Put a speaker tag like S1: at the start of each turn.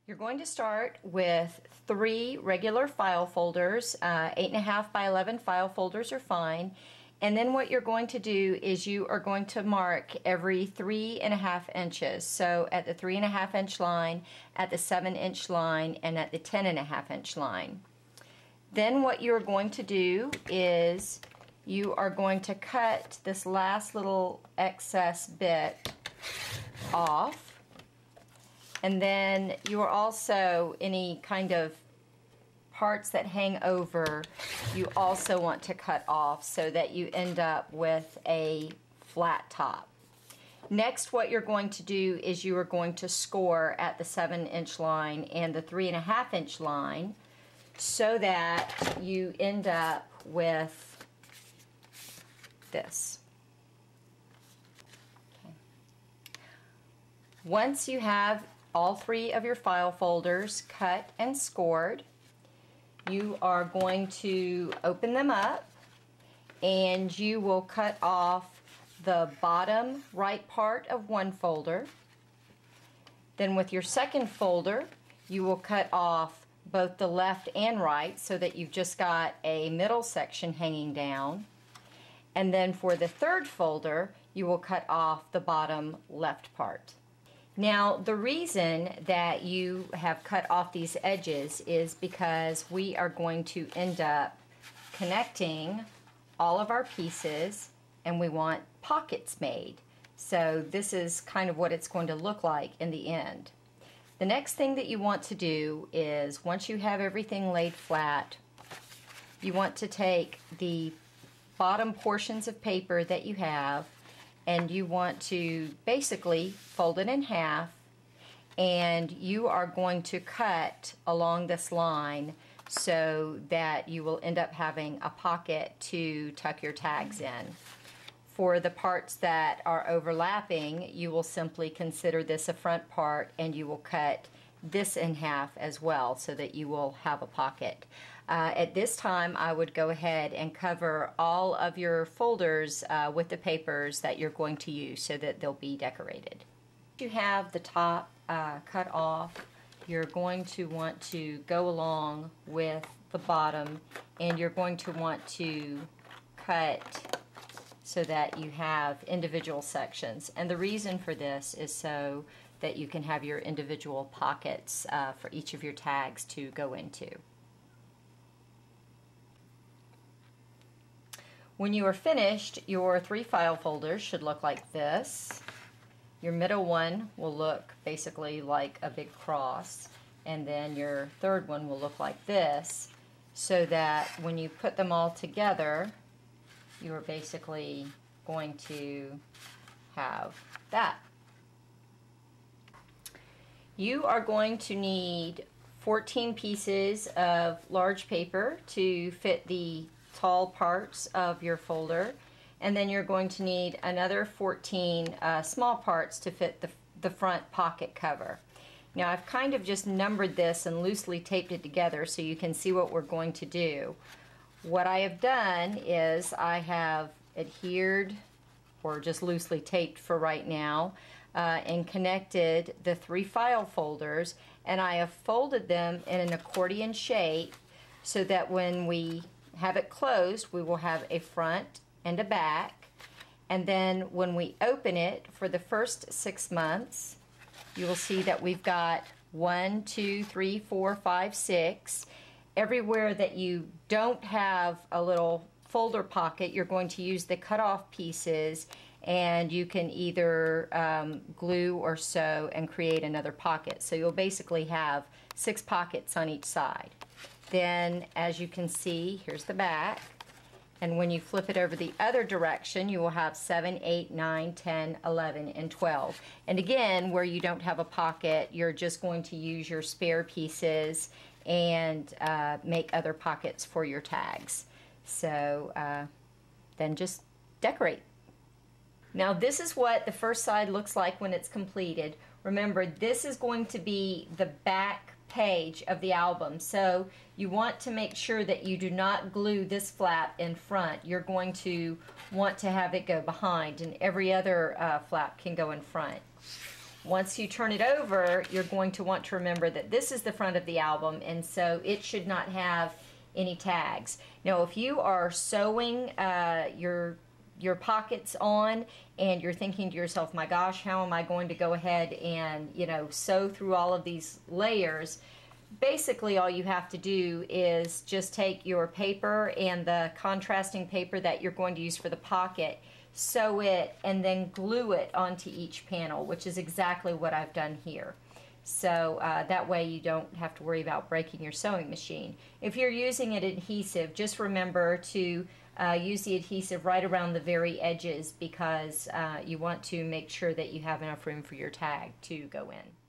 S1: You're going to start with 3 regular file folders. 8.5 by 11 file folders are fine. And then what you're going to do is you are going to mark every 3.5 inches. So at the 3.5 inch line, at the 7 inch line, and at the 10.5 inch line. Then what you're going to do is you are going to cut this last little excess bit off. And then you are also, any kind of parts that hang over, you also want to cut off so that you end up with a flat top. Next, what you're going to do is you are going to score at the 7 inch line and the 3.5 inch line so that you end up with this. Okay. Once you have all 3 of your file folders cut and scored, you are going to open them up and you will cut off the bottom right part of one folder. Then with your second folder, you will cut off both the left and right so that you've just got a middle section hanging down. And then for the third folder, you will cut off the bottom left part. Now, the reason that you have cut off these edges is because we are going to end up connecting all of our pieces and we want pockets made. So this is kind of what it's going to look like in the end. The next thing that you want to do is, once you have everything laid flat, you want to take the bottom portions of paper that you have and you want to basically fold it in half, and you are going to cut along this line so that you will end up having a pocket to tuck your tags in. For the parts that are overlapping, you will simply consider this a front part and you will cut this in half as well so that you will have a pocket. At this time, I would go ahead and cover all of your folders with the papers that you're going to use so that they'll be decorated. If you have the top cut off, you're going to want to go along with the bottom and you're going to want to cut so that you have individual sections. And the reason for this is so that you can have your individual pockets for each of your tags to go into. When you are finished, your 3 file folders should look like this. Your middle one will look basically like a big cross, and then your third one will look like this, so that when you put them all together, you are basically going to have that. You are going to need 14 pieces of large paper to fit the tall parts of your folder, and then you're going to need another 14 small parts to fit the front pocket cover. Now, I've kind of just numbered this and loosely taped it together so you can see what we're going to do. What I have done is I have adhered, or just loosely taped for right now, and connected the 3 file folders, and I have folded them in an accordion shape so that when we have it closed, we will have a front and a back. And then when we open it for the first 6 months, you will see that we've got 1, 2, 3, 4, 5, 6. Everywhere that you don't have a little folder pocket, you're going to use the cut-off pieces, and you can either glue or sew and create another pocket. So you'll basically have 6 pockets on each side. Then, as you can see, here's the back, and when you flip it over the other direction, you will have 7, 8, 9, 10, 11, and 12. And again, where you don't have a pocket, you're just going to use your spare pieces and make other pockets for your tags. So then just decorate. Now, this is what the first side looks like when it's completed. Remember, this is going to be the back page of the album, so you want to make sure that you do not glue this flap in front. You're going to want to have it go behind, and every other flap can go in front. Once you turn it over, you're going to want to remember that this is the front of the album, and so it should not have any tags. Now, if you are sewing your pockets on and you're thinking to yourself, my gosh, how am I going to go ahead and, you know, sew through all of these layers? Basically, all you have to do is just take your paper and the contrasting paper that you're going to use for the pocket, sew it, and then glue it onto each panel, which is exactly what I've done here. So that way you don't have to worry about breaking your sewing machine. If you're using an adhesive, just remember to use the adhesive right around the very edges, because you want to make sure that you have enough room for your tag to go in.